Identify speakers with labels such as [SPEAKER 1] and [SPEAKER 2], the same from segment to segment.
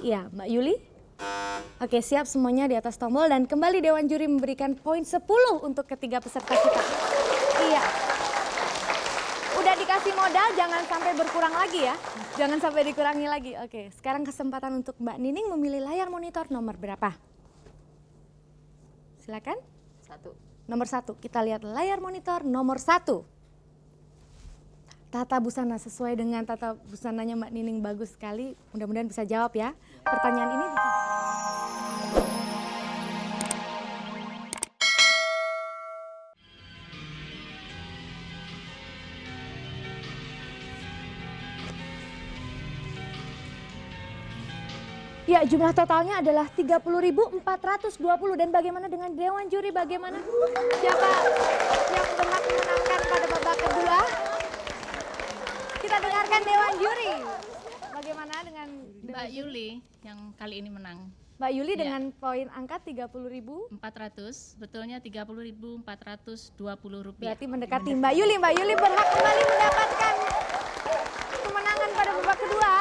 [SPEAKER 1] Iya, Mbak Yuli. Oke, siap semuanya di atas tombol dan kembali Dewan Juri memberikan poin 10 untuk ketiga peserta kita. Iya. Udah dikasih modal, jangan sampai berkurang lagi ya. Jangan sampai dikurangi lagi. Oke, sekarang kesempatan untuk Mbak Nining memilih layar monitor nomor berapa? Silakan.
[SPEAKER 2] 1.
[SPEAKER 1] Nomor 1, kita lihat layar monitor nomor 1. Tata busana sesuai dengan tata busananya Mbak Nining bagus sekali. Mudah-mudahan bisa jawab ya. Pertanyaan ini ya, jumlah totalnya adalah 30.420. Dan bagaimana dengan Dewan Juri? Bagaimana? Siapa yang berhak memenangkan pada babak kedua? Kita dengarkan Dewan Juri. Bagaimana dengan
[SPEAKER 2] Mbak Yuli yang kali ini menang.
[SPEAKER 1] Mbak Yuli
[SPEAKER 2] Ya.
[SPEAKER 1] dengan poin angka 30.000?
[SPEAKER 2] 400, betulnya 30.420 rupiah.
[SPEAKER 1] Berarti mendekati Mbak Yuli. Mbak Yuli berhak kembali mendapatkan kemenangan pada babak kedua.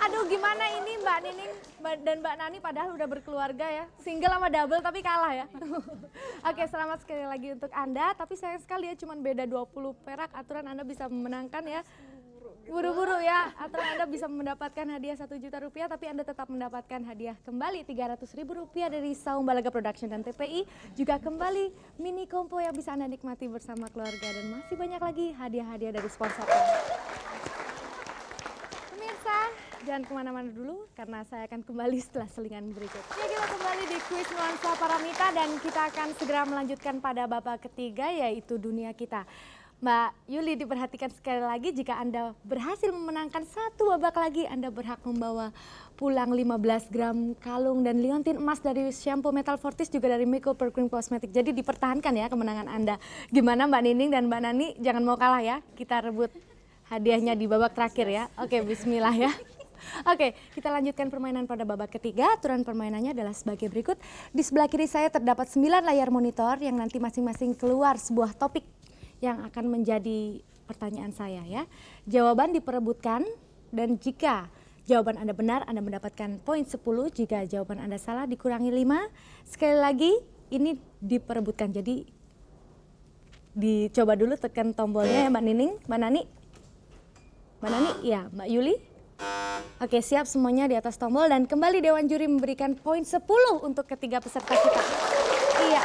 [SPEAKER 1] Aduh, gimana ini Mbak Nining dan Mbak Nani padahal udah berkeluarga ya. Single sama double tapi kalah ya. Oke, selamat sekali lagi untuk Anda. Tapi sayang sekali ya, cuma beda 20 perak. Aturan Anda bisa memenangkan ya. Buru-buru ya. Aturan Anda bisa mendapatkan hadiah 1 juta rupiah. Tapi Anda tetap mendapatkan hadiah kembali 300.000 rupiah dari Saung Balaga Production dan TPI. Juga kembali mini kompo yang bisa Anda nikmati bersama keluarga. Dan masih banyak lagi hadiah-hadiah dari sponsor. Pemirsa, jangan kemana-mana dulu karena saya akan kembali setelah selingan berikut. Ya, kita kembali di kuis nuansa Paramita dan kita akan segera melanjutkan pada babak ketiga yaitu dunia kita. Mbak Yuli, diperhatikan sekali lagi, jika Anda berhasil memenangkan satu babak lagi, Anda berhak membawa pulang 15 gram kalung dan liontin emas dari shampoo Metal Fortis, juga dari Miko Perfume Cosmetic. Jadi dipertahankan ya kemenangan Anda. Gimana Mbak Nining dan Mbak Nani, jangan mau kalah ya, kita rebut hadiahnya di babak terakhir ya. Oke, bismillah ya. Oke, kita lanjutkan permainan pada babak ketiga. Aturan permainannya adalah sebagai berikut. Di sebelah kiri saya terdapat 9 layar monitor yang nanti masing-masing keluar sebuah topik yang akan menjadi pertanyaan saya ya. Jawaban diperebutkan dan jika jawaban Anda benar, Anda mendapatkan poin 10. Jika jawaban Anda salah, dikurangi 5. Sekali lagi, ini diperebutkan. Jadi dicoba dulu tekan tombolnya ya Mbak Nining, Mbak Nani. Mbak Nani, ya Mbak Yuli. Oke, siap semuanya di atas tombol dan kembali Dewan Juri memberikan poin 10 untuk ketiga peserta kita. Iya.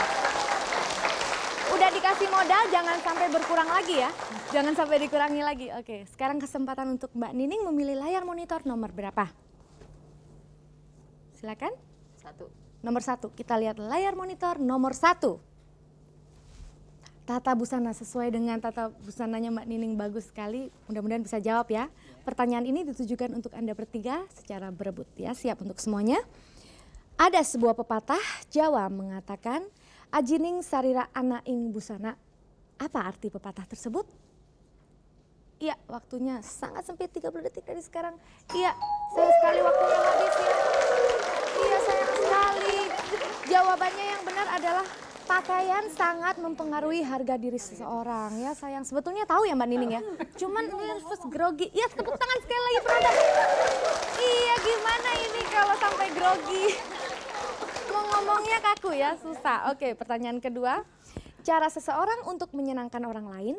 [SPEAKER 1] Udah dikasih modal, jangan sampai berkurang lagi ya. Jangan sampai dikurangi lagi. Oke, sekarang kesempatan untuk Mbak Nining memilih layar monitor nomor berapa? Silakan.
[SPEAKER 2] 1.
[SPEAKER 1] Nomor 1, kita lihat layar monitor nomor 1. Tata busana sesuai dengan tata busananya Mbak Nining bagus sekali. Mudah-mudahan bisa jawab ya. Pertanyaan ini ditujukan untuk Anda bertiga secara berebut ya. Siap untuk semuanya. Ada sebuah pepatah Jawa mengatakan, ajining sarira ana ing busana. Apa arti pepatah tersebut? Iya, waktunya sangat sempit, 30 detik dari sekarang. Iya, sayang sekali waktunya habis ya. Iya, sayang sekali. Jawabannya yang benar adalah pakaian sangat mempengaruhi harga diri seseorang ya. Sayang, sebetulnya tahu ya Mbak Nining ya. Cuman nervous, grogi. Iya, tepuk tangan sekali lagi penonton. Iya, gimana ini kalau sampai grogi? Mau ngomongnya kaku ya, susah. Oke, pertanyaan kedua. Cara seseorang untuk menyenangkan orang lain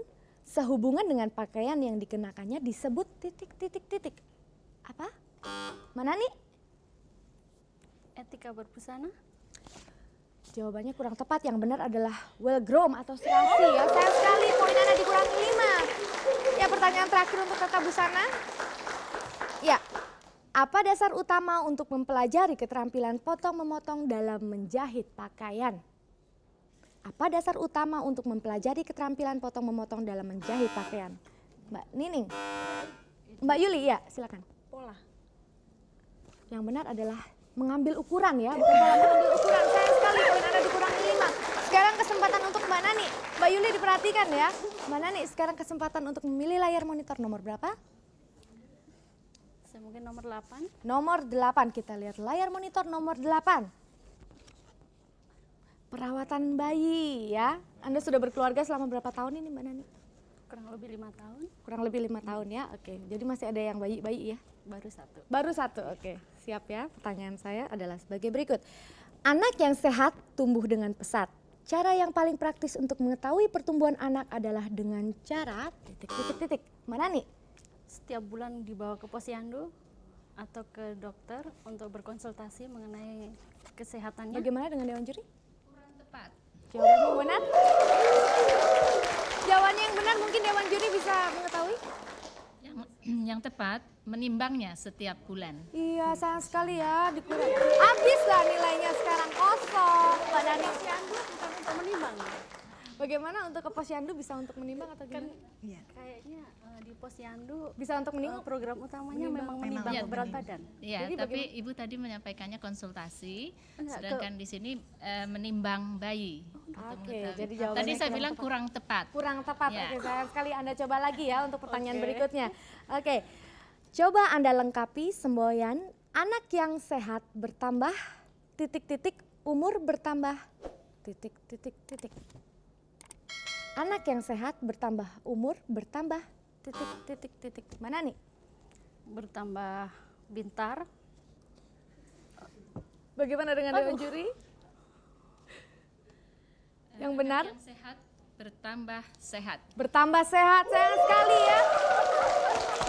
[SPEAKER 1] sehubungan dengan pakaian yang dikenakannya disebut titik. Apa? Mana nih?
[SPEAKER 2] Etika berbusana.
[SPEAKER 1] Jawabannya kurang tepat, yang benar adalah well groom atau serasi ya. Sayang sekali, poin Anda dikurangi 5. Ya, pertanyaan terakhir untuk tata busana. Ya, apa dasar utama untuk mempelajari keterampilan potong-memotong dalam menjahit pakaian? Apa dasar utama untuk mempelajari keterampilan potong-memotong dalam menjahit pakaian? Mbak Nining. Mbak Yuli, ya silakan.
[SPEAKER 2] Pola.
[SPEAKER 1] Yang benar adalah mengambil ukuran ya, bukan pola, mengambil ukuran. Sayang sekali, poin Anda dikurangi 5. Sekarang kesempatan untuk Mbak Nani. Mbak Yuli diperhatikan ya. Mbak Nani, sekarang kesempatan untuk memilih layar monitor nomor berapa?
[SPEAKER 2] Mungkin nomor 8.
[SPEAKER 1] Nomor 8, kita lihat layar monitor nomor 8. Perawatan bayi ya. Anda sudah berkeluarga selama berapa tahun ini Mbak Nani?
[SPEAKER 2] Kurang lebih 5 tahun.
[SPEAKER 1] Kurang lebih 5 tahun ya, oke. Jadi masih ada yang bayi-bayi ya?
[SPEAKER 2] Baru 1.
[SPEAKER 1] Baru 1, oke. Siap ya, pertanyaan saya adalah sebagai berikut. Anak yang sehat tumbuh dengan pesat. Cara yang paling praktis untuk mengetahui pertumbuhan anak adalah dengan cara titik. Mana nih?
[SPEAKER 2] Setiap bulan dibawa ke posyandu atau ke dokter untuk berkonsultasi mengenai kesehatannya.
[SPEAKER 1] Bagaimana dengan Dewan Juri?
[SPEAKER 2] Kurang tepat.
[SPEAKER 1] Jawabannya benar? Jawabannya yang benar mungkin Dewan Juri bisa mengetahui?
[SPEAKER 2] Yang tepat menimbangnya setiap bulan.
[SPEAKER 1] Iya, sayang sekali ya dikurang. Habis lah nilainya sekarang kosong. Mbak Dani.
[SPEAKER 2] Posyandu bukan untuk menimbang.
[SPEAKER 1] Bagaimana untuk ke posyandu bisa untuk menimbang atau gimana?
[SPEAKER 2] Kayaknya di posyandu
[SPEAKER 1] Bisa untuk menimbang?
[SPEAKER 2] program utamanya memang menimbang
[SPEAKER 3] Memang
[SPEAKER 2] berat badan.
[SPEAKER 3] Iya,
[SPEAKER 1] Jadi
[SPEAKER 3] tapi Ibu tadi menyampaikannya konsultasi,
[SPEAKER 2] Enggak,
[SPEAKER 3] sedangkan di sini menimbang bayi.
[SPEAKER 1] Oke, jadi jawabannya
[SPEAKER 3] Tadi saya
[SPEAKER 1] kurang
[SPEAKER 3] bilang
[SPEAKER 1] tepat.
[SPEAKER 3] kurang tepat.
[SPEAKER 1] Kurang tepat.
[SPEAKER 3] Ya.
[SPEAKER 1] Oke, sayang sekali Anda coba lagi ya untuk pertanyaan berikutnya. Oke, coba Anda lengkapi semboyan anak yang sehat bertambah umur bertambah titik. Anak yang sehat bertambah umur bertambah titik. Mana nih?
[SPEAKER 2] Bertambah pintar.
[SPEAKER 1] Bagaimana dengan Dewan Juri? Yang benar?
[SPEAKER 3] Anak yang sehat bertambah sehat.
[SPEAKER 1] Bertambah sehat, sayang sekali ya.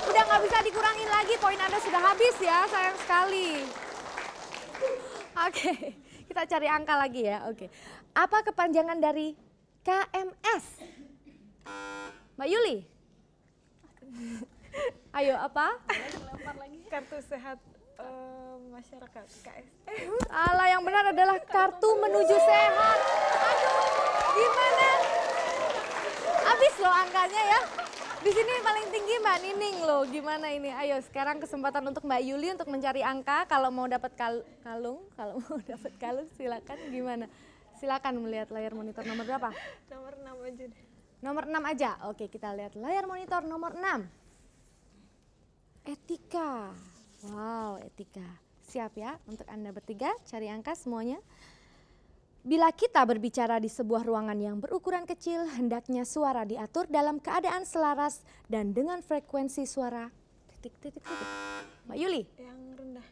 [SPEAKER 1] Udah nggak bisa dikurangin lagi, poin Anda sudah habis ya, sayang sekali. Oke, kita cari angka lagi ya, oke. Apa kepanjangan dari KMS? Mbak Yuli? Ayo, apa?
[SPEAKER 4] Kartu sehat masyarakat KS.
[SPEAKER 1] Alah, yang benar adalah kartu menuju sehat. Aduh, gimana? Habis loh angkanya ya. Di sini paling tinggi Mbak Nining loh. Gimana ini? Ayo sekarang kesempatan untuk Mbak Yuli untuk mencari angka. Kalau mau dapat kalung, silakan. Gimana? Silakan melihat layar monitor nomor berapa?
[SPEAKER 4] Nomor 6 aja deh.
[SPEAKER 1] Nomor 6 aja. Oke, kita lihat layar monitor nomor 6. Etika. Wow, etika. Siap ya untuk Anda bertiga cari angka semuanya. Bila kita berbicara di sebuah ruangan yang berukuran kecil, hendaknya suara diatur dalam keadaan selaras dan dengan frekuensi suara titik. Mbak Yuli,
[SPEAKER 4] Yang rendah.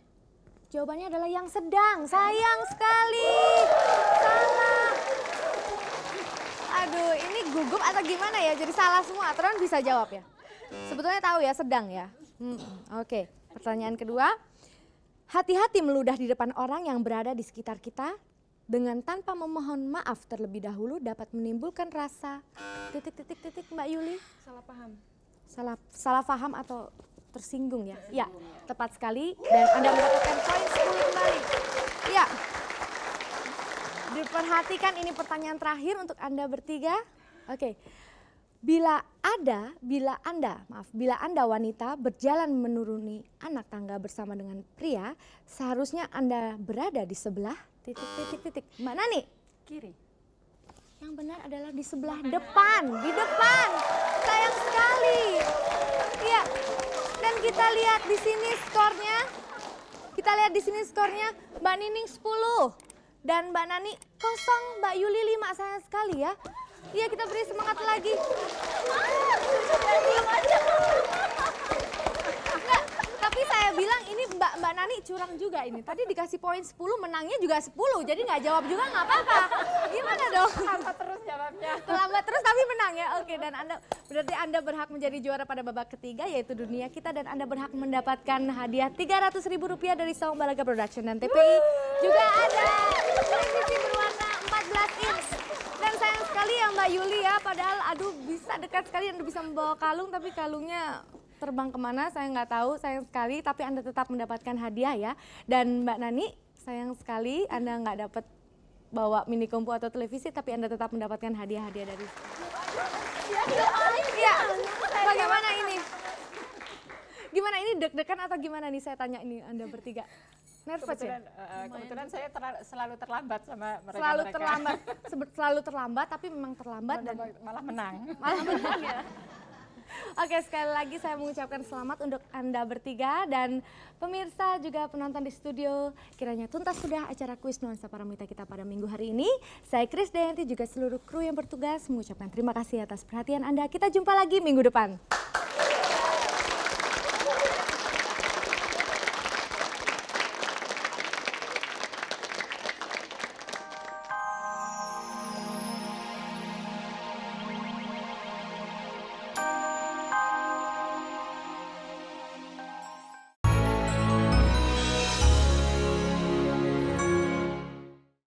[SPEAKER 1] jawabannya adalah yang sedang. Sayang sekali. Salah. Aduh, ini gugup atau gimana ya? Jadi salah semua. Aturan bisa jawab ya? Sebetulnya tahu ya, sedang ya. Oke, pertanyaan kedua. Hati-hati meludah di depan orang yang berada di sekitar kita dengan tanpa memohon maaf terlebih dahulu dapat menimbulkan rasa titik. Mbak Yuli.
[SPEAKER 4] Salah paham.
[SPEAKER 1] Salah paham atau tersinggung ya? Ya, tepat sekali dan Anda mendapatkan poin 10 kembali. Ya. Diperhatikan ini pertanyaan terakhir untuk Anda bertiga. Oke. Bila Anda wanita berjalan menuruni anak tangga bersama dengan pria, seharusnya Anda berada di sebelah titik. Mana nih?
[SPEAKER 2] Kiri.
[SPEAKER 1] Yang benar adalah di sebelah depan, di depan. Sayang sekali. Iya. Dan kita lihat di sini skornya. Mbak Nining 10 dan Mbak Nani 0, Mbak Yuli 5. Sayang sekali ya. Iya, kita beri semangat lagi. Enggak, tapi saya bilang ini Mbak Nani curang juga ini. Tadi dikasih poin 10, menangnya juga 10. Jadi nggak jawab juga nggak apa-apa. Gimana dong?
[SPEAKER 4] Terlambat terus jawabnya.
[SPEAKER 1] Terlambat terus tapi menang ya. Oke, dan berarti Anda berhak menjadi juara pada babak ketiga yaitu dunia kita, dan Anda berhak mendapatkan hadiah Rp300.000 dari Saung Balaga Production dan TPI. Juga ada televisi berwarna 14 inch. Dan sayang sekali ya Mbak Yuli ya, padahal aduh bisa dekat sekali Anda bisa membawa kalung tapi kalungnya terbang kemana saya nggak tahu, sayang sekali, tapi Anda tetap mendapatkan hadiah ya. Dan Mbak Nani, sayang sekali Anda nggak dapat bawa mini kompu atau televisi, tapi Anda tetap mendapatkan hadiah-hadiah dari ya. Bagaimana ini? Gimana ini, deg-degan atau gimana nih, saya tanya ini Anda bertiga? Nervous ya?
[SPEAKER 4] Kebetulan saya selalu terlambat sama mereka.
[SPEAKER 1] Selalu terlambat, tapi memang terlambat dan
[SPEAKER 4] malah menang.
[SPEAKER 1] malah menang ya. Oke, sekali lagi saya mengucapkan selamat untuk Anda bertiga dan pemirsa juga penonton di studio. Kiranya tuntas sudah acara kuis Nuansa Paramita kita pada minggu hari ini. Saya Kris Dayanti juga seluruh kru yang bertugas mengucapkan terima kasih atas perhatian Anda. Kita jumpa lagi minggu depan.